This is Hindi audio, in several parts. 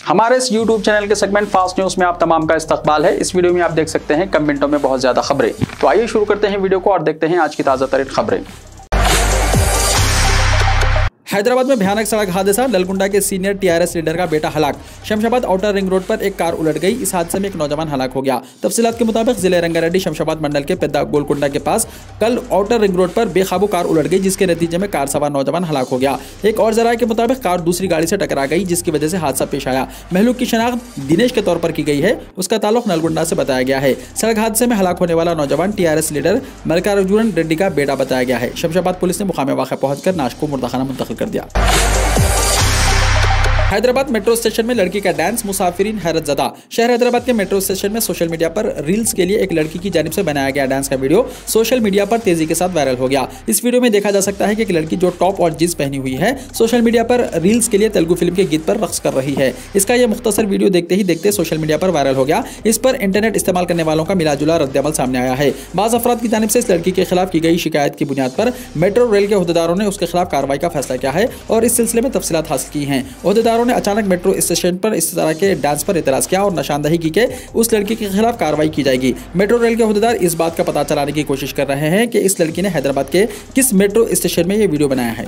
हमारे इस YouTube चैनल के सेगमेंट फास्ट न्यूज में आप तमाम का इस्तकबाल है। इस वीडियो में आप देख सकते हैं कम मिनटों में बहुत ज्यादा खबरें। तो आइए शुरू करते हैं वीडियो को और देखते हैं आज की ताजा तरीन खबरें। हैदराबाद में भयानक सड़क हादसा, नलगुंडा के सीनियर टीआरएस लीडर का बेटा हलाक। शमशाबाद आउटर रिंग रोड पर एक कार उलट गई। इस हादसे में एक नौजवान हलाक हो गया। तफसीलात के मुताबिक जिले रंगारेड्डी शमशाबाद मंडल के पेद्दा गोलकुंडा के पास कल आउटर रिंग रोड पर बेकाबू कार उलट गई, जिसके नतीजे में कार सवार नौजवान हलाक हो गया। एक और जराये के मुताबिक कार दूसरी गाड़ी से टकरा गई, जिसकी वजह से हादसा पेश आया। महलूक की शनाख्त दिनेश के तौर पर की गई है। उसका ताल्लुक नलगुंडा से बताया गया है। सड़क हादसे में हलाक होने वाला नौजवान टीआरएस लीडर मल्लिकार्जुन रेड्डी का बेटा बताया गया है। शमशाबाद पुलिस ने मुकाम वाक़या पहुंचकर नाश को मुर्दाखाना मुंतकिल कर दिया। हैदराबाद मेट्रो स्टेशन में लड़की का डांस, मुसाफिरीन हैरत ज़दा। शहर हैदराबाद के मेट्रो स्टेशन में सोशल मीडिया पर रील्स के लिए एक लड़की की जानिब से बनाया गया डांस का वीडियो सोशल मीडिया पर तेजी के साथ वायरल हो गया। इस वीडियो में देखा जा सकता है कि एक लड़की जो टॉप और जींस पहनी हुई है सोशल मीडिया पर रील्स के लिए तेलुगु फिल्म के गीत पर रक्स कर रही है। इसका यह मुख्तसर वीडियो देखते ही देखते सोशल मीडिया पर वायरल हो गया। इस पर इंटरनेट इस्तेमाल करने वालों का मिलाजुला रद्दअमल सामने आया है। बाज़ अफराद की जानिब से इस लड़की के खिलाफ की गई शिकायत की बुनियाद पर मेट्रो रेल के ओहदेदारों ने उसके खिलाफ कार्रवाई का फैसला किया है और इस सिलसिले में तफसीलात हासिल की हैं। ओहदेदारों ने अचानक मेट्रो स्टेशन पर इस तरह के डांस पर इतराज किया और निशानदही की कि उस लड़की के खिलाफ कार्रवाई की जाएगी। मेट्रो रेल के ओहदेदार इस बात का पता चलाने की कोशिश कर रहे हैं कि इस लड़की ने हैदराबाद के किस मेट्रो स्टेशन में यह वीडियो बनाया है।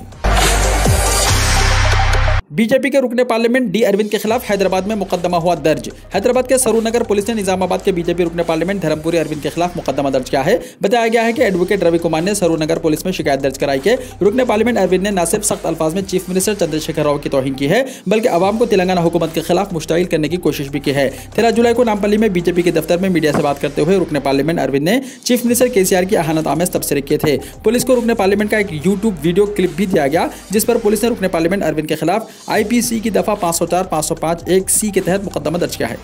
बीजेपी के रुकने पार्लियामेंट डी अरविंद के खिलाफ हैदराबाद में मुकदमा हुआ दर्ज। हैदराबाद के सरूनगर पुलिस ने निजामाबाद के बीजेपी रुकने पार्लियामेंट धर्मपुरी अरविंद के खिलाफ मुकदमा दर्ज किया है। बताया गया है कि एडवोकेट रवि कुमार ने सरूनगर पुलिस में शिकायत दर्ज कराई कि रुकने पार्लियामेंट अरविंद ने न सिर्फ सख्त अल्फाज में चीफ मिनिस्टर चंद्रशेखर राव की तौहीन की है, बल्कि अवाम को तेलंगाना हुकूमत के खिलाफ मुश्तइल करने की कोशिश भी की है। 13 जुलाई को नामपल्ली में बीजेपी के दफ्तर में मीडिया से बात करते हुए रुकने पार्लियामेंट अरविंद ने चीफ मिनिस्टर केसीआर की अहानत आमेज तबसरे किए थे। पुलिस को रुकने पार्लियामेंट का एक यूट्यूब वीडियो क्लिप भी दिया गया, जिस पर पुलिस ने रुकने पार्लियामेंट अरविंद के खिलाफ IPC की दफा 504, 505 1C के तहत मुकदमा दर्ज किया है।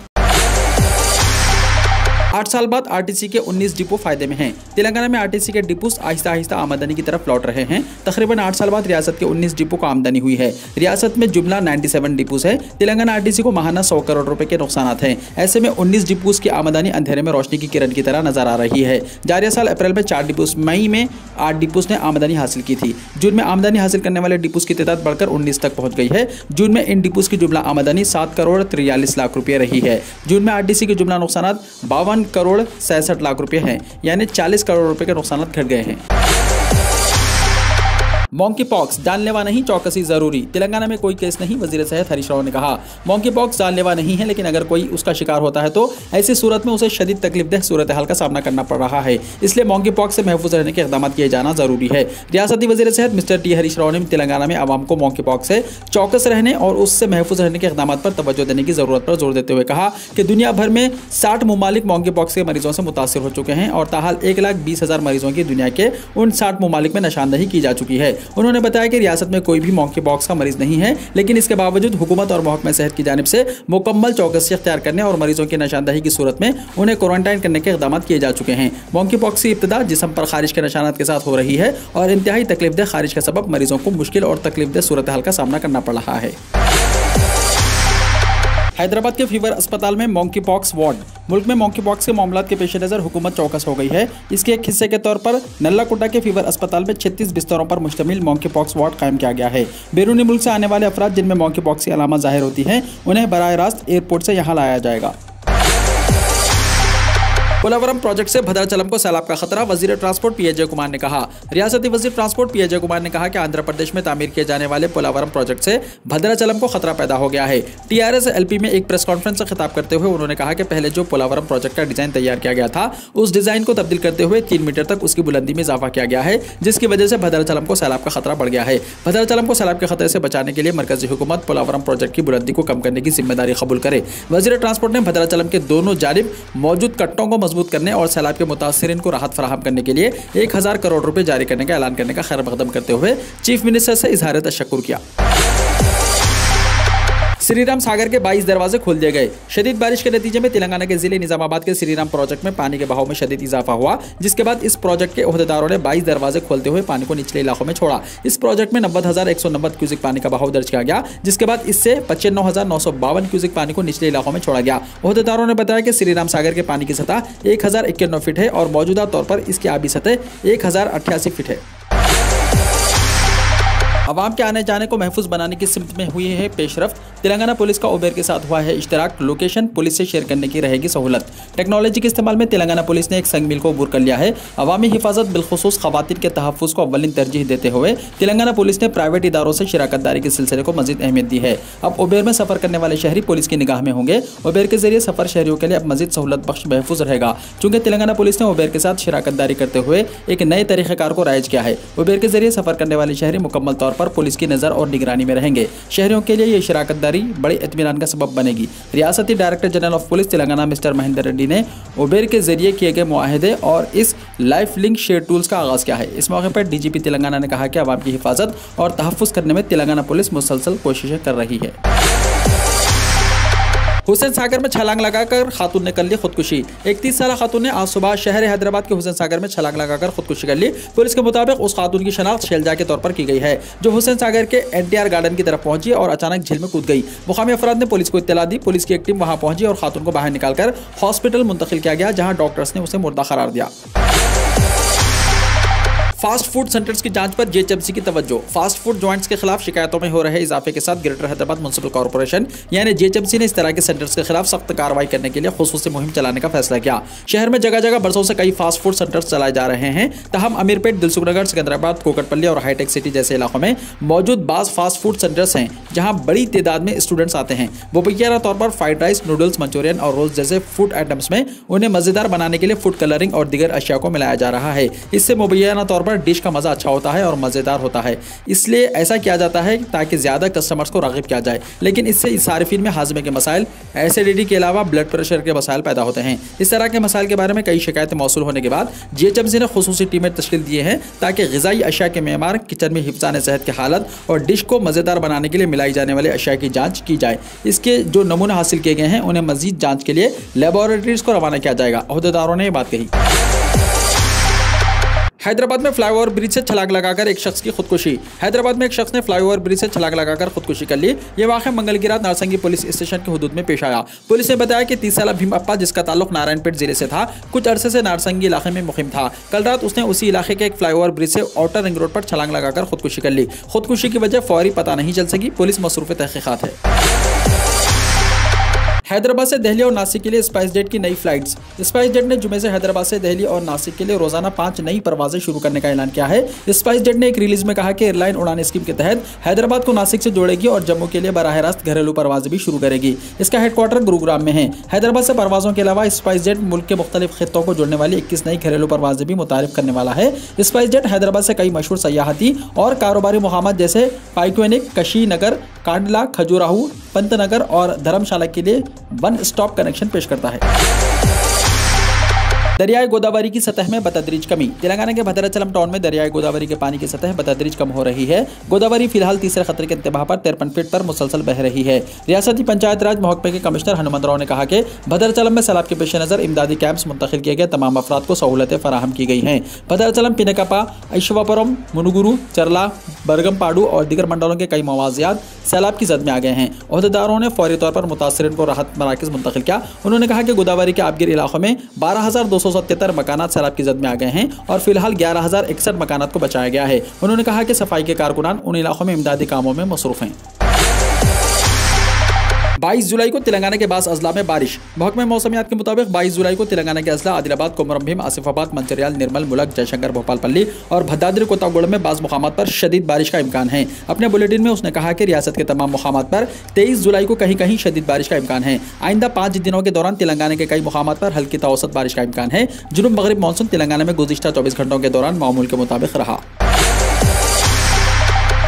8 साल बाद RTC के 19 डिपो फायदे में हैं। तेलंगाना में RTC के डिपोस आहिस्ता आहिस्ता आमदनी की तरफ लौट रहे हैं। तकरीबन 8 साल बाद रियासत के 19 डिपो को आमदनी हुई है। रियासत में जुमला 97 डिपोस है। तेलंगाना RTC को माहाना 100 करोड़ रुपए के नुकसान हैं। ऐसे में 19 डिपोस की आमदनी अंधेरे में रोशनी की किरण की तरह नजर आ रही है। जारिया साल अप्रैल में 4 डिपोस, मई में 8 डिपोस ने आमदनी हासिल की थी। जून में आमदनी हासिल करने वाले डिपोस की तादाद बढ़कर 19 तक पहुंच गई है। जून में इन डिपोस की जुमला आमदनी 7 करोड़ 43 लाख रुपये रही है। जून में RTC के जुमला नुकसान 52 करोड़ 67 लाख रुपए हैं, यानी 40 करोड़ रुपए के नुकसान घट गए हैं। मॉन्की पॉक्स जानलेवा नहीं, चौकसी जरूरी। तेलंगाना में कोई केस नहीं, वजीर सेहत हरीश राव ने कहा। मॉन्की पॉक्स जानलेवा नहीं है, लेकिन अगर कोई उसका शिकार होता है तो ऐसी सूरत में उसे शदीद तकलीफदेह सूरत हाल का सामना करना पड़ रहा है। इसलिए मॉन्की पॉक्स से महफूज रहने के इकदाम किए जाना जरूरी है। रियासती वजीर सेहत मिस्टर टी हरीश राव ने तेलंगाना में आवाम को मॉन्की पॉक्स से चौकस रहने और उससे महफूज रहने के इकदाम पर तवज्जो देने की जरूरत पर जोर देते हुए कहा कि दुनिया भर में 60 ममालिक मॉन्की पॉक्स के मरीजों से मुतासर हो चुके हैं और ताहाल 1,20,000 मरीजों की दुनिया के उन 60 ममालिक में निशानदही की जा चुकी है। उन्होंने बताया कि रियासत में कोई भी मॉन्की पॉक्स का मरीज नहीं है, लेकिन इसके बावजूद हुकूमत और महकमा सेहत की जानिब से मुकम्मल चौकसी इख्तियार करने और मरीजों की निशानदही की सूरत में उन्हें क्वारंटाइन करने के इक़दाम किए जा चुके हैं। मॉन्की पॉक्स की इब्तिदा जिस्म पर खारिश के निशानात के साथ हो रही है और इंतहाई तकलीफदेह खारिश का सबब मरीजों को मुश्किल और तकलीफदेह सूरत हाल का सामना करना पड़ रहा है। हैदराबाद के फीवर अस्पताल में मॉन्की पॉक्स वार्ड। मुल्क में मॉन्की पॉक्स के मामलात के पेश नज़र हुकूमत चौकस हो गई है। इसके एक हिस्से के तौर पर नल्लाकुटा के फीवर अस्पताल में 36 बिस्तरों पर मुश्तमिल मॉन्की पॉक्स वार्ड कायम किया गया है। बैरूनी मुल्क से आने वाले अफराद जिनमें मॉन्की पॉक्स की अलामत जाहिर होती हैं, उन्हें बराह रास्त एयरपोर्ट से यहाँ लाया जाएगा। पोलावरम प्रोजेक्ट से भद्राचलम को सैलाब का खतरा, वजीर ट्रांसपोर्ट PAJ कुमार ने कहा। रियासती वजीर ट्रांसपोर्ट PAJ कुमार ने कहा कि आंध्र प्रदेश में तामीर किए जाने वाले पोलावरम प्रोजेक्ट से भद्राचलम को खतरा पैदा हो गया है। TRS LP में एक प्रेस कॉन्फ्रेंस से खिताब करते हुए उन्होंने कहा कि पहले जो पोलावरम प्रोजेक्ट का डिजाइन तैयार किया गया था, उस डिजाइन को तब्दील करते हुए 3 मीटर तक उसकी बुलंदी में इजाफा किया गया है, जिसकी वजह से भद्राचलम को सैलाब का खतरा बढ़ गया है। भद्राचलम को सैलाब के खतरे से बचाने के लिए मरकजी हुकूमत पोलावरम प्रोजेक्ट की बुलंदी को कम करने की जिम्मेदारी कबूल करे। वजीर ट्रांसपोर्ट ने भद्राचलम के दोनों जानिब मौजूद कट्टों को मजबूत करने और सैलाब के मुतासिरीन को राहत फराहम करने के लिए 1000 करोड़ रुपए जारी करने का ऐलान करने का खैर मकदम करते हुए चीफ मिनिस्टर से इजहार तशक्कुर किया। श्रीराम सागर के 22 दरवाजे खोल दिए गए। शदीद बारिश के नतीजे में तेलंगाना के जिले निजामाबाद के श्रीराम प्रोजेक्ट में पानी के बहाव में शदीद इजाफा हुआ, जिसके बाद इस प्रोजेक्ट के ओहदेदारों ने 22 दरवाजे खोलते हुए पानी को निचले इलाकों में छोड़ा। इस प्रोजेक्ट में 90,190 क्यूसिक पानी का बहाव दर्ज किया गया, जिसके बाद इससे 95,952 क्यूसिक पानी को निचले इलाकों में छोड़ा गया। ओहदेदारों ने बताया कि श्रीराम सागर के पानी की सतह 1091 फीट है और मौजूदा तौर पर इसकी आबी सतह 1088 फीट है। अवाम के आने जाने को महफूज बनाने की सिमत में हुई है पेशरफ्त। तेलंगाना पुलिस का उबेर के साथ हुआ है इश्तराक, लोकेशन पुलिस से शेयर करने की रहेगी सहूलत। टेक्नोलॉजी के इस्तेमाल में तेलंगाना पुलिस ने एक संग मील को अबूर कर लिया है। अवामी हिफाजत बिलखुसूस खवातीन के तहफ़्फ़ुज़ को अव्वलिन तरजीह देते हुए तेलंगाना पुलिस ने प्राइवेट इदारों से शिराकतदारी के सिलसिले को मजीद अहमियत दी है। अब उबेर में सफर करने वाले शहरी पुलिस की निगाह में होंगे। उबेर के जरिए सफर शहरियों के लिए अब मजीद सहूलत बख्श महफूज रहेगा, चूंकि तेलंगाना पुलिस ने उबेर के साथ शिराकतदारी करते हुए एक नए तरीक़ेकार को राइज किया है। उबेर के जरिए सफर करने वाले शहरी मुकम्मल तौर पर पुलिस की नज़र और निगरानी में रहेंगे। शहरियों के लिए ये शिराकतदारी बड़े इत्मीनान का सबब बनेगी। रियासती director general of police Telangana mister Mahendra Reddy ने उबेर के जरिए किए गए मुआहदे और इस लाइफ लिंक शेयर टूल्स का आगाज़ किया है। इस मौके पर डीजीपी तेलंगाना ने कहा कि अवाम की हिफाजत और तहफ़्फ़ुज़ करने में तेलंगाना पुलिस मुसलसल कोशिशें कर रही है। हुसैन सागर में छलांग लगाकर खातून ने कर ली खुदकुशी। 31 साल खातून ने आज सुबह शहर हैदराबाद के हुसैन सागर में छलांग लगाकर खुदकुशी कर ली। पुलिस के मुताबिक उस खातून की शनाख्त शैलजा के तौर पर की गई है, जो हुसैन सागर के एनटीआर गार्डन की तरफ पहुंची और अचानक झील में कूद गई। मुकामी अफराद ने पुलिस को इत्तला दी। पुलिस की एक टीम वहां पहुंची और खातून को बाहर निकालकर हॉस्पिटल मुंतकिल किया गया, जहां डॉक्टर्स ने उसे मुर्दा करार दिया। फास्ट फूड सेंटर्स की जांच पर जीएचएमसी की तवज्जो। फास्ट फूड जॉइंट्स के खिलाफ शिकायतों में हो रहे इजाफे के साथ ग्रेटर हैदराबाद म्युनिसिपल कॉर्पोरेशन यानी जीएचएमसी ने इस तरह के सेंटर्स के खिलाफ सख्त कार्रवाई करने के लिए खुसूसी मुहिम चलाने का फैसला किया। शहर में जगह जगह बरसों से कई फास्ट फूड सेंटर्स चलाए जा रहे हैं। तहम अमीरपेट, दिलसुखनगर, सिकंदराबाद, कोकटपल्ली और हाईटेक सिटी जैसे इलाकों में मौजूद बाज़ फास्ट फूड सेंटर्स हैं, जहां बड़ी तादाद में स्टूडेंट्स आते हैं। मुबैना तौर पर फ्राइड राइस, नूडल्स, मंचूरियन और रोल्स जैसे फूड आइटम्स में उन्हें मज़ेदार बनाने के लिए फूड कलरिंग और दीगर अशिया को मिलाया जा रहा है। इससे मुबैना तौर पर डिश का मज़ा अच्छा होता है और मज़ेदार होता है। इसलिए ऐसा किया जाता है ताकि ज़्यादा कस्टमर्स को राग़िब किया जाए, लेकिन इससे सारिफिन में हाजमे के मसाइल, एसिडिटी के अलावा ब्लड प्रेशर के मसाइल पैदा होते हैं। इस तरह के मसाइल के बारे में कई शिकायतें मौसूल होने के बाद जीएचएमसी ने खुसूसी टीमें तश्कील दिए हैं ताकि ग़िज़ाई अशिया के मेमार, किचन में हिफ्ज़ान सेहत की हालत और डिश को मज़ेदार बनाने के लिए मिलाई जाने वाले अशिया की जाँच की जाए। इसके जो नमूने हासिल किए गए हैं उन्हें मज़ीद जाँच के लिए लेबॉरेटरीज़ को रवाना किया जाएगा। अहदेदारों ने यह बात कही। हैदराबाद में फ्लाईओवर ब्रिज से छलांग लगाकर एक शख्स की खुदकुशी। हैदराबाद में एक शख्स ने फ्लाईओवर ब्रिज से छलांग लगाकर खुदकुशी कर ली। ये वाक़या मंगल की रात नारसंगी पुलिस स्टेशन के हुदूद में पेश आया। पुलिस ने बताया कि 30 साला भीम अप्पा, जिसका ताल्लुक नारायणपेट जिले से था, कुछ अरसे से नारसंगी इलाके में मुक़िम था। कल रात उसने उसी इलाके के एक फ्लाईओवर ब्रिज से आउटर रिंग रोड पर छलांग लगाकर खुदकुशी कर ली। खुदकुशी की वजह फौरी पता नहीं चल सकी। पुलिस मसरूफ़ तहक़ीक़ात है। हैदराबाद से दिल्ली और नासिक के लिए स्पाइस जेट की नई फ्लाइट्स। स्पाइस जेट ने जुमे से हैदराबाद से दिल्ली और नासिक के लिए रोजाना 5 नई परवाजें शुरू करने का ऐलान किया है। स्पाइस जेट ने एक रिलीज में कहा कि एयरलाइन उड़ान स्कीम के तहत हैदराबाद को नासिक से जोड़ेगी और जम्मू के लिए बराह रास्त घरेलू परवाजें भी शुरू करेगी। इसका हेडक्वार्टर गुरुग्राम में है। हैदराबाद से परवाजों के अलावा स्पाइस जेट मुल्क के मुख्तलिफ खित्तों को जोड़ने वाली 21 नई घरेलू परवाजें भी मुतारिफ करने वाला है। स्पाइस जेट हैदराबाद से कई मशहूर सयाहती और कारोबारी मुकामात जैसे पाइक्वेनिक, कशीनगर, कांडला, खजुराहो, पंतनगर और धर्मशाला के लिए वन स्टॉप कनेक्शन पेश करता है। दरियाई गोदावरी की सतह में बतदरीज कमी। तेलंगाना के भद्राचलम टाउन में दरियाई गोदावरी के पानी की सतह बतदरीज कम हो रही है। गोदावरी फिलहाल तीसरे खतरे के इंतहा पर 53 फीट पर मुसलसल बह रही है। रियासती पंचायत राज महकमे के कमिश्नर हनुमंत राव ने कहा कि भद्राचलम में सैलाब के पेश नज़र इमदादी कैंप्स मुंतकिल किए गए, तमाम अफराद को सहूलतें फराहम की गई हैं। भद्राचलम, पिनकपा, ऐश्वापुरम, मुनुगुरु, चरला, बरगमपाडू और दीगर मंडलों के कई मवाजियात सैलाब की जद में आ गए हैं। अहदेदारों ने फौरी तौर पर मुतासरीन को राहत मराकज़ मुंतकिल किया। उन्होंने कहा कि गोदावरी के आबगिर इलाकों में 12,277 मकानात सैलाब की जद में आ गए हैं और फिलहाल 11,061 मकानात को बचाया गया है। उन्होंने कहा कि सफाई के कारकुनान उन इलाकों में इमदादी कामों में मसरूफ़ हैं। 22 जुलाई को तेलंगाना के बास अजला में बारिश। महकमे मौसमियात के मुताबिक 22 जुलाई को तेलंगाना के अजला आदिलाबाद, कोमरम भीम, आसिफाबाद, मंचिर्याल, निर्मल, मुलक, जयशंकर, भोपालपल्ली और भद्राद्री कोत्तागुड़ में बाज़ मुकामात पर शदीद बारिश का इम्कान है। अपने बुलेटिन में उसने कहा कि रियासत के तमाम मुकामात पर 23 जुलाई को कहीं कहीं शदीद बारिश का इम्कान है। आइंदा 5 दिनों के दौरान तेलंगाना के कई मुकामात पर हल्की तो औसत बारिश का इम्कान है। जुनूब मगरिब मानसून तेलंगाना में गुज़िश्ता 24 घंटों के दौरान मामूल के मुताबिक रहा।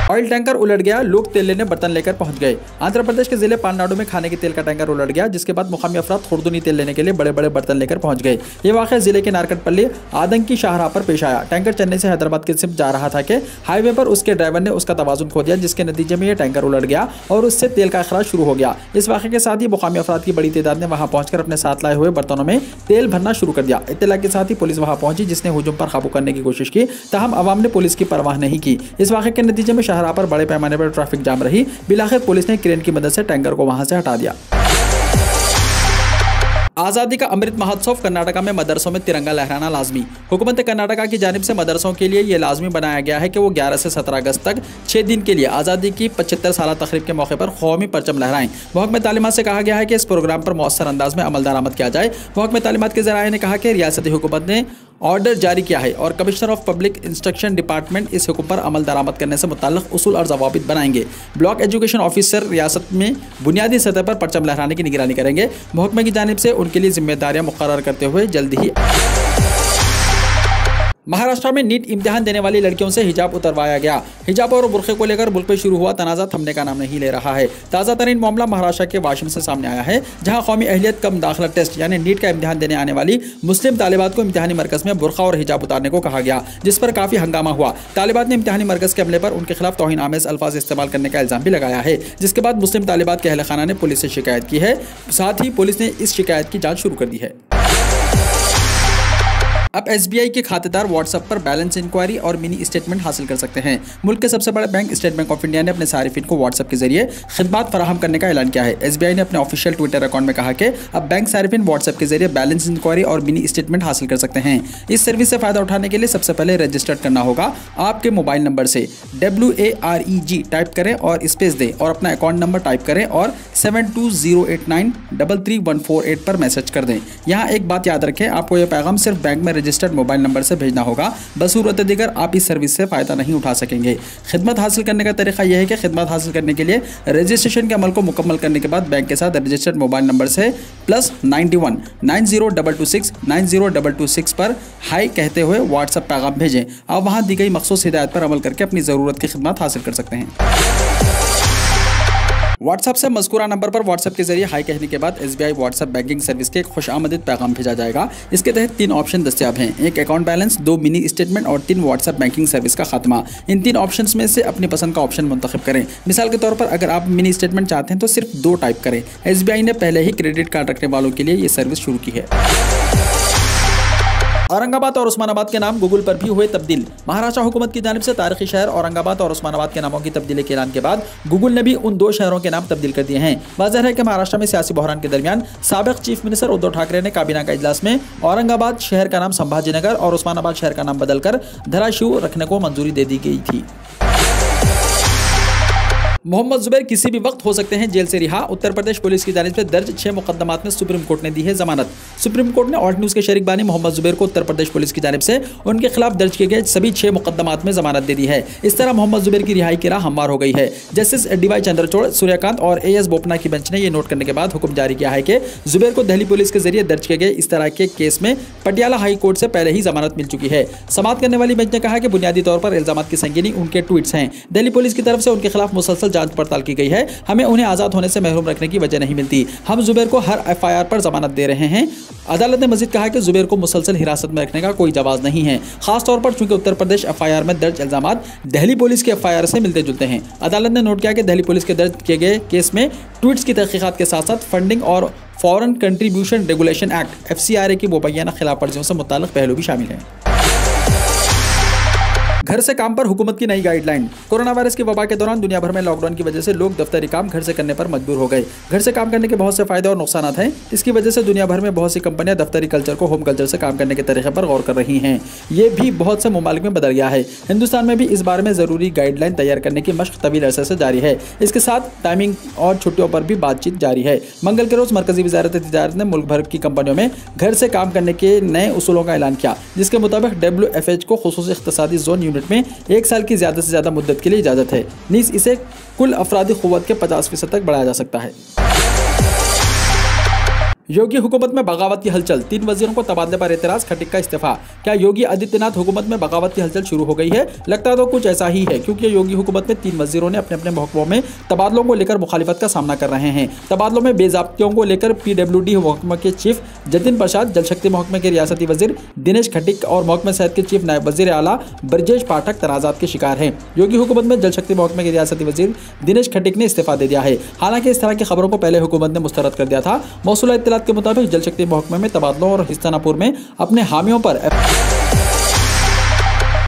ऑयल टैंकर उलट गया, लोग तेल लेने बर्तन लेकर पहुंच गए। आंध्र प्रदेश के जिले पालनाडु में खाने के तेल का टैंकर उलट गया, जिसके बाद मुकामी अफराद खुर्दुनी तेल लेने के लिए बड़े बड़े बर्तन लेकर पहुंच गए। ये वाक़या जिले के नारकटपल्ली आदंकी शाहराह पर पेश आया। टैंकर चेन्नई से हैदराबाद की सिर्फ जा रहा था कि हाईवे पर उसके ड्राइवर ने उसका तवाज़ुन खो दिया, जिसके नतीजे में यह टैंकर उलट गया और उससे तेल का अखराज शुरू हो गया। इस वाक़े के साथ ही मुकामी अफराद की बड़ी तादाद ने वहां पहुंचकर अपने साथ लाए हुए बर्तनों में तेल भरना शुरू कर दिया। इत्तला के साथ ही पुलिस वहां पहुंची, जिसने हुजूम पर काबू करने की कोशिश की, ताहम अवाम ने पुलिस की परवाह नहीं की। इस वाक़े के नतीजे में शाहराह पर बड़े पैमाने पर ट्रैफिक जाम रही। बिलाखिर पुलिस ने क्रेन की मदद से टैंकर को वहां से हटा दिया। आज़ादी का अमृत महोत्सव, कर्नाटका में मदरसों में तिरंगा लहराना लाजमी। हुकूमत कर्नाटका की जानिब से मदरसों के लिए ये लाजमी बनाया गया है कि वो 11 से 17 अगस्त तक 6 दिन के लिए आज़ादी की 75 साल तकरीब के मौके पर कौमी परचम लहराएं। महकमे तालीमात से कहा गया है कि इस प्रोग्राम पर मौसर अंदाज में अमल दरामद किया जाए। महकमे तालीमात के ज़राए ने कहा कि रियासती हुकूमत ने ऑर्डर जारी किया है और commissioner of public instruction department इस हुक्म पर अमल दरामद करने से मुताल्लिक़ उसूल और ज़वाबित बनाएंगे। ब्लॉक एजुकेशन ऑफिसर रियासत में बुनियादी सतह पर परचम लहराने की निगरानी करेंगे। महकमे की जानिब से उनके लिए जिम्मेदारियां मुकर्रर करते हुए जल्द ही महाराष्ट्र में नीट इम्तिहान देने वाली लड़कियों से हिजाब उतरवाया गया। हिजाब और बुर्खे को लेकर मुल्क में शुरू हुआ तनाज़ा थमने का नाम नहीं ले रहा है। ताज़ा तरीन मामला महाराष्ट्र के वाशिम से सामने आया है, जहां कौमी अहलियत कम दाखिला टेस्ट यानी नीट का इम्तिहान देने आने वाली मुस्लिम तालिबात को इम्तिहानी मरकज़ में बुर्खा और हिजाब उतारने को कहा गया, जिस पर काफ़ी हंगामा हुआ। तालिबात ने इम्तिहानी मरकज़ के अमले पर उनके खिलाफ तौहीन आमेज़ अल्फाज इस्तेमाल करने का इल्ज़ाम भी लगाया है, जिसके बाद मुस्लिम तालिबात के अहले खाना ने पुलिस से शिकायत की है। साथ ही पुलिस ने इस शिकायत की जाँच शुरू कर दी है। अब SBI के खातेदार व्हाट्सएप पर बैलेंस इंक्वायरी और मिनी स्टेटमेंट हासिल कर सकते हैं। मुल्क के सबसे बड़े bank state bank of India ने अपने सारिफिन को व्हाट्सएप के जरिए खिदमत फराहम करने का ऐलान किया है। SBI ने अपने ऑफिशियल ट्विटर अकाउंट में कहा कि अब बैंक सारिफिन व्हाट्सएप के जरिए बैलेंस इंक्वायरी और मिनी स्टेटमेंट हासिल कर सकते हैं। इस सर्विस से फ़ायदा उठाने के लिए सबसे पहले रजिस्टर्ड करना होगा। आपके मोबाइल नंबर से WAREG टाइप करें और स्पेस दें और अपना अकाउंट नंबर टाइप करें और 7208933148 पर मैसेज कर दें। यहाँ एक बात याद रखें, आपको यह पैगाम सिर्फ बैंक में रजिस्टर्ड मोबाइल नंबर से भेजना होगा। बसूरत दीगर आप इस सर्विस से फ़ायदा नहीं उठा सकेंगे। खिदमत हासिल करने का तरीका यह है कि खिदमत हासिल करने के लिए रजिस्ट्रेशन के अमल को मुकम्मल करने के बाद बैंक के साथ रजिस्टर्ड मोबाइल नंबर से +91 90226 90226 पर हाई कहते हुए व्हाट्सएप पैगाम भेजें। आप वहाँ दी गई मखसूस हिदायत पर अमल करके अपनी ज़रूरत की खिदमत हासिल कर सकते हैं। व्हाट्सएप से मज़कूरा नंबर पर व्हाट्सएप के जरिए हाई कहने के बाद SBI व्हाट्सएप बैंकिंग सर्विस के एक खुशामदीद पैगाम भेजा जाएगा। इसके तहत 3 ऑप्शन दस्तियाब हैं, 1 अकाउंट बैलेंस, 2 मिनी स्टेटमेंट और 3 व्हाट्सएप बैंकिंग सर्विस का खात्मा। इन 3 ऑप्शंस में से अपनी पसंद का ऑप्शन मुंतखब करें। मिसाल के तौर पर अगर आप मिनी स्टेटमेंट चाहते हैं तो सिर्फ 2 टाइप करें। SBI ने पहले ही क्रेडिट कार्ड रखने वालों के लिए ये सर्विस शुरू की है। औरंगाबाद और उस्मानाबाद के नाम गूगल पर भी हुए तब्दील। महाराष्ट्र हुकूमत की जानिब से तारीखी शहर औरंगाबाद और उस्मानाबाद के नामों की तब्दीली के ऐलान के बाद गूगल ने भी उन 2 शहरों के नाम तब्दील कर दिए हैं। वाज़ेह है कि महाराष्ट्र में सियासी बहरान के दरमियान साबिक़ चीफ मिनिस्टर उद्धव ठाकरे ने काबीना का इजलास में औरंगाबाद शहर का नाम संभाजीनगर और उस्मानाबाद शहर का नाम बदलकर धाराशिव रखने को मंजूरी दे दी गई थी। मोहम्मद जुबैर किसी भी वक्त हो सकते हैं जेल से रिहा। उत्तर प्रदेश पुलिस की जानिब से दर्ज 6 मुकदमात में सुप्रीम कोर्ट ने दी है जमानत। सुप्रीम कोर्ट ने ऑल्ट न्यूज़ के शरीक बानी मोहम्मद जुबैर को उत्तर प्रदेश पुलिस की जानिब से उनके खिलाफ दर्ज किए गए सभी 6 मुकदमात में जमानत दे दी है। इस तरह मोहम्मद जुबैर की रिहाई की राह हमवार हो गई है। जस्टिस DY चंद्रचूड़, सूर्यकांत और AS बोपन्ना की बेंच ने यह नोट करने के बाद हुक्म जारी किया है कि जुबैर को दिल्ली पुलिस के जरिए दर्ज किए गए इस तरह के केस में पटियाला हाई कोर्ट से पहले ही जमानत मिल चुकी है। समाअत करने वाली बेंच ने कहा कि बुनियादी तौर पर इल्जामात की संगीनी उनके ट्वीट्स हैं। दिल्ली पुलिस की तरफ से उनके खिलाफ मुसलसल जांच पड़ताल की गई है। हमें उन्हें आज़ाद होने से महरूम रखने की वजह नहीं मिलती। हम जुबैर को हर FIR पर जमानत दे रहे हैं। अदालत ने मजीद कहा कि जुबैर को मुसलसल हिरासत में रखने का कोई जवाब नहीं है, खासतौर पर चूंकि उत्तर प्रदेश FIR में दर्ज इल्जामात दिल्ली पुलिस के FIR से मिलते जुलते हैं। अदालत ने नोट किया कि दिल्ली पुलिस के दर्ज किए गए केस में ट्वीट्स की तहकीकात के साथ साथ फंडिंग और foreign contribution regulation act FCRA की मुबैना खिलाफ वर्जियों से मुताल्लिक पहलू भी शामिल हैं। घर से काम पर हुकूमत की नई गाइडलाइन। कोरोना वायरस की वबा के दौरान दुनिया भर में लॉकडाउन की वजह से लोग दफ्तरी काम घर से करने पर मजबूर हो गए। घर से काम करने के बहुत से फायदे और नुकसान हैं। इसकी वजह से दुनिया भर में बहुत सी कंपनियां दफ्तरी कल्चर को होम कल्चर से काम करने के तरीके पर गौर कर रही हैं। ये भी बहुत से ममालिक में बदल गया है। हिंदुस्तान में भी इस बारे में ज़रूरी गाइडलाइन तैयार करने की मशक तवील अरसे से जारी है। इसके साथ टाइमिंग और छुट्टियों पर भी बातचीत जारी है। मंगल के रोज़ मरकजी वजारत तिजारत ने मुल्क भर की कंपनियों में घर से काम करने के नए उसूलों का ऐलान किया, जिसके मुताबिक WFH को खुसूसी इख्तिसादी जोन यूनिट में 1 साल की ज़्यादा से ज़्यादा मुद्दत के लिए इजाज़त है। नीज़ इसे कुल अफरादी क़ुव्वत के 50% तक बढ़ाया जा सकता है। योगी हुकूमत में बगावत की हलचल, 3 वजीरों को तबादले पर एतराज़, खट्टिक का इस्तीफा। क्या योगी आदित्यनाथ हुकूमत में बगावत की हलचल शुरू हो गई है? लगता तो कुछ ऐसा ही है, क्योंकि योगी हुकूमत में 3 वजीरों ने अपने अपने महकमों में तबादलों को लेकर मुखालिफत का सामना कर रहे हैं। तबादलों में बेज़ाब्तियों को लेकर PWD महकमा के चीफ जतिन प्रसाद, जल शक्ति महकमे के रियासती वजीर दिनेश खट्टिक और महकमा सेहत के चीफ नायब वजीर आला ब्रजेश पाठक तनाज़ात के शिकार हैं। योगी हुकूमत में जल शक्ति महकमे के रियासती वजीर दिनेश खट्टिक ने इस्तीफा दे दिया है। हालांकि इस तरह की खबरों को पहले हुकूमत ने मुस्तरद कर दिया था। मौसूला इत्तलात के मुताबिक जल महकमे में तबादलों और हिस्सानापुर में अपने हामियों पर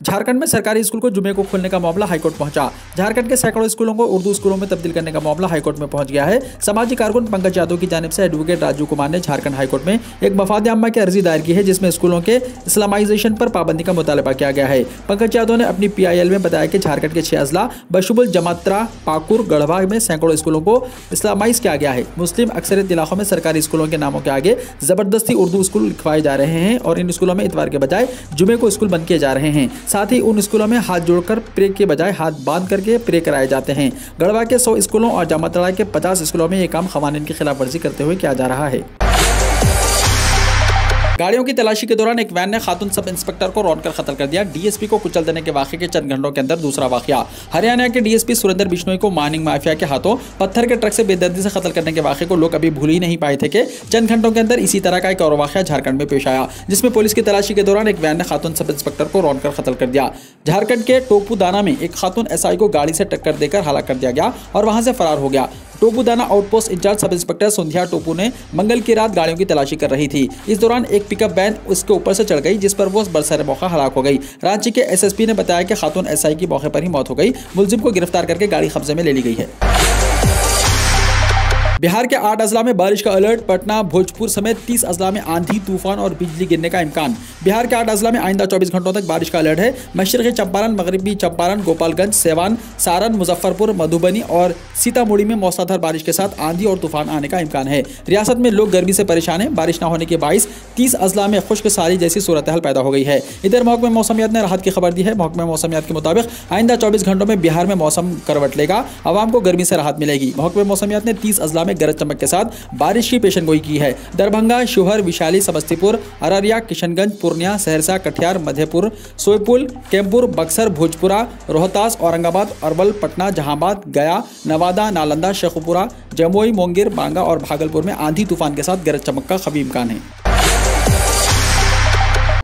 झारखंड में सरकारी स्कूल को जुमे को खोलने का मामला हाईकोर्ट पहुंचा। झारखंड के सैकड़ों स्कूलों को उर्दू स्कूलों में तब्दील करने का मामला हाईकोर्ट में पहुंच गया है। सामाजिक कारकुन पंकज यादव की जानिब से एडवोकेट राजू कुमार ने झारखंड हाईकोर्ट में एक मफाद आम्मा की अर्जी दायर की है, जिसमें स्कूलों के इस्लामाइजेशन पर पाबंदी का मुतालबा किया गया है। पंकज यादव ने अपनी PIL में बताया कि झारखंड के 6 अजला बशुबुल जमात्रा, पाकुर, गढ़वा में सैकड़ों स्कूलों को इस्लामाइज किया गया है। मुस्लिम अक्सरियत इलाकों में सरकारी स्कूलों के नामों के आगे जबरदस्ती उर्दू स्कूल लिखवाए जा रहे हैं और इन स्कूलों में इतवार के बजाय जुमे को स्कूल बंद किए जा रहे हैं। साथ ही उन स्कूलों में हाथ जोड़कर प्रे के बजाय हाथ बांध करके प्रे कराए जाते हैं। गढ़वा के 100 स्कूलों और जामतड़ा के 50 स्कूलों में यह काम क़वानीन की खिलाफ वर्जी करते हुए किया जा रहा है। गाड़ियों की तलाशी के दौरान एक वैन ने खातून सब इंस्पेक्टर को रौंद कर कत्ल कर दिया। DSP को कुचल देने के वाक़े के चंद घंटों के अंदर दूसरा वाक़या। हरियाणा के DSP सुरेंद्र बिश्नोई को माइनिंग माफिया के हाथों पत्थर के ट्रक से बेदर्दी से कत्ल करने के वाक़े को लोग अभी भूल ही नहीं पाए थे कि चंद घंटों के अंदर इसी तरह का एक और वाक़या झारखंड में पेश आया, जिसमें पुलिस की तलाशी के दौरान एक वैन ने खातून सब इंस्पेक्टर को रौंद कर कत्ल कर दिया। झारखंड के टोपुदाना में एक खातून SI को गाड़ी से टक्कर देकर हलाक कर दिया गया और वहां से फरार हो गया। टोपुदाना outpost in charge sub inspector सुंधिया Topu ने मंगल की रात गाड़ियों की तलाशी कर रही थी। इस दौरान एक पिकअप वैन उसके ऊपर से चढ़ गई, जिस पर वो बरसर मौका हलाक हो गई। रांची के SSP ने बताया कि खातून SI की मौके पर ही मौत हो गई। मुलजिम को गिरफ्तार करके गाड़ी कब्जे में ले ली गई है। बिहार के 8 अजला में बारिश का अलर्ट। पटना, भोजपुर समेत 30 अजला में आंधी, तूफान और बिजली गिरने का इम्कान। बिहार के 8 अजला में आइंदा 24 घंटों तक बारिश का अलर्ट है। मशरक़ी चंपारण, मगरबी चंपारण, गोपालगंज, सेवान, सारण, मुजफ्फरपुर, मधुबनी और सीतामढ़ी में मौसलाधार बारिश के साथ आंधी और तूफान आने का इम्कान है। रियासत में लोग गर्मी से परेशान हैं। बारिश न होने के बाइस 30 अजला में खुश्क साली जैसी सूरत हाल पैदा हो गई है। इधर महकमा मौसमियात ने राहत की खबर दी है। महकमा मौसमियात के मुताबिक आइंदा 24 घंटों में बिहार में मौसम करवट लेगा, आवाम को गर्मी से राहत मिलेगी। महकमा मौसमियात ने 30 अजला में गरज चमक के साथ बारिश की पेशनगोई की है। दरभंगा, शिवहर, विशाली, समस्तीपुर, अररिया, किशनगंज, पूर्णिया, सहरसा, कटिहार, मधेपुर, सोईपुर, कैमपुर, बक्सर, भोजपुरा, रोहतास, औरंगाबाद, अरवल, पटना, जहांबाद, गया, नवादा, नालंदा, शेखपुरा, जमुई, मुंगेर, बांगा और भागलपुर में आंधी तूफान के साथ गरज चमक का कभी इम्कान है।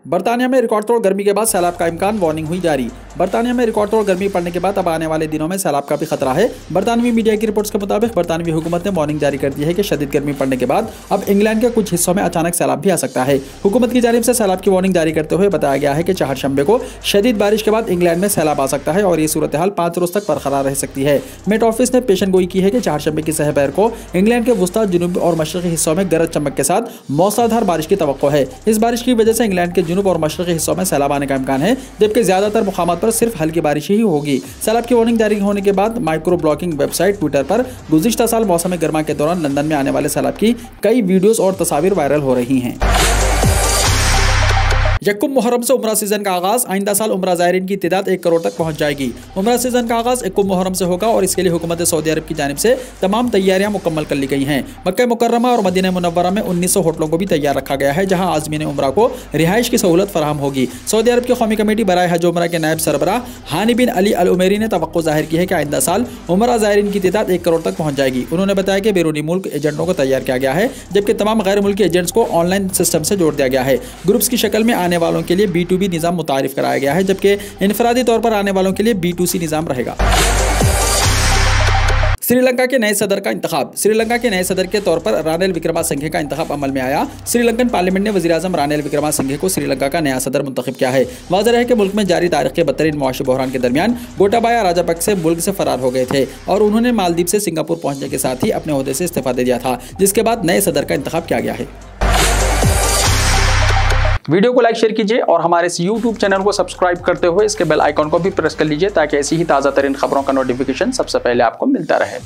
बर्तानिया में रिकॉर्ड तोड़ गर्मी के बाद सैलाब का इम्कान, वार्निंग हुई जारी। बर्तानिया में रिकॉर्ड तोड़ गर्मी पड़ने के बाद अब आने वाले दिनों में सैलाब का भी खतरा है। बरतानवी मीडिया की रिपोर्ट्स के मुताबिक बरतानवी हुकूमत ने वार्निंग जारी कर दी है कि शदीद गर्मी पड़ने के बाद अब इंग्लैंड के कुछ हिस्सों में अचानक सैलाब भी आ सकता है। हुकूमत की जानिब से सैलाब की वार्निंग जारी करते हुए बताया गया है कि चारशंबे को शदीद बारिश के बाद इंग्लैंड में सैलाब आ सकता है और ये सूरत हाल 5 रोज तक बरकरार रह सकती है। मेट ऑफिस ने पेशनगोई की है कि चारशंबे की सहर को इंग्लैंड के वुस्ता, जनूबी और मशरक़ी हिस्सों में गरज चमक के साथ मौसलाधार बारिश की तवक्को है। इस बारिश की वजह से इंग्लैंड के जनूब और मशरक़ी हिस्सों में सैलाब आने का इम्कान है, जबकि ज्यादातर मुकामात पर सिर्फ हल्की बारिश ही होगी। सैलाब की वार्निंग जारी होने के बाद माइक्रो ब्लॉगिंग वेबसाइट ट्विटर पर गुज़िश्ता साल मौसम गर्मा के दौरान लंदन में आने वाले सैलाब की कई वीडियोस और तस्वीर वायरल हो रही हैं। यक्कुम मुहर्रम से उम्रा सीजन का आगाज। आइंदा साल उम्रा ज़ायरीन की तादाद 1 करोड़ तक पहुंच जाएगी। उम्रा सीजन का आगाज यक्कुम मुहर्रम से होगा और इसके लिए हुकूमत सऊदी अरब की जानिब से तमाम तैयारियां मुकम्मल कर ली गई हैं। मक्का मुकर्रमा और मदीना मुनव्वरा में 1900 होटलों को भी तैयार रखा गया है, जहां आज़मीन उम्रा को रिहाइश की सहूलत फराहम होगी। सऊदी अरब की कौमी कमेटी बराए हज उम्रा के नायब सरबराह हानी बिन अली अल उमैरी ने तवक्को जाहिर की है कि आइंदा साल उम्रा ज़ायरीन की तादाद 1 करोड़ तक पहुंच जाएगी। उन्होंने बताया कि बैरूनी मुल्क एजेंटों को तैयार किया गया है, जबकि तमाम गैर मुल्की एजेंट्स को ऑनलाइन सिस्टम से जोड़ दिया गया है। ग्रुप्स की शक्ल में आने वालों के लिए B2B निज़ाम मुतारिफ कराया गया है, जबकि इनफरादी तौर पर आने वालों के लिए B2C निज़ाम रहेगा। श्रीलंका के नए सदर का इंतखाब। श्रीलंका के नए सदर के तौर पर रानिल विक्रमासिंघे का इंतखाब अमल में आया। श्रीलंकन पार्लियामेंट ने वज़ीर-ए-आज़म रानिल विक्रमासिंघे को श्रीलंका का नया सदर मुंतखब किया है। वाज़ेह है कि मुल्क में जारी तारीख के बदतरीन मुआशी बहरान के दरमियान गोटाबाया राजापक्से मुल्क से फरार हो गए थे और उन्होंने मालदीव से सिंगापुर पहुंचने के साथ ही अपने ओहदे से इस्तीफा दे दिया था, जिसके बाद नए सदर का इंतखाब किया गया है। वीडियो को लाइक शेयर कीजिए और हमारे इस YouTube चैनल को सब्सक्राइब करते हुए इसके बेल आइकॉन को भी प्रेस कर लीजिए, ताकि ऐसी ही ताज़ा तरीन खबरों का नोटिफिकेशन सबसे पहले आपको मिलता रहे।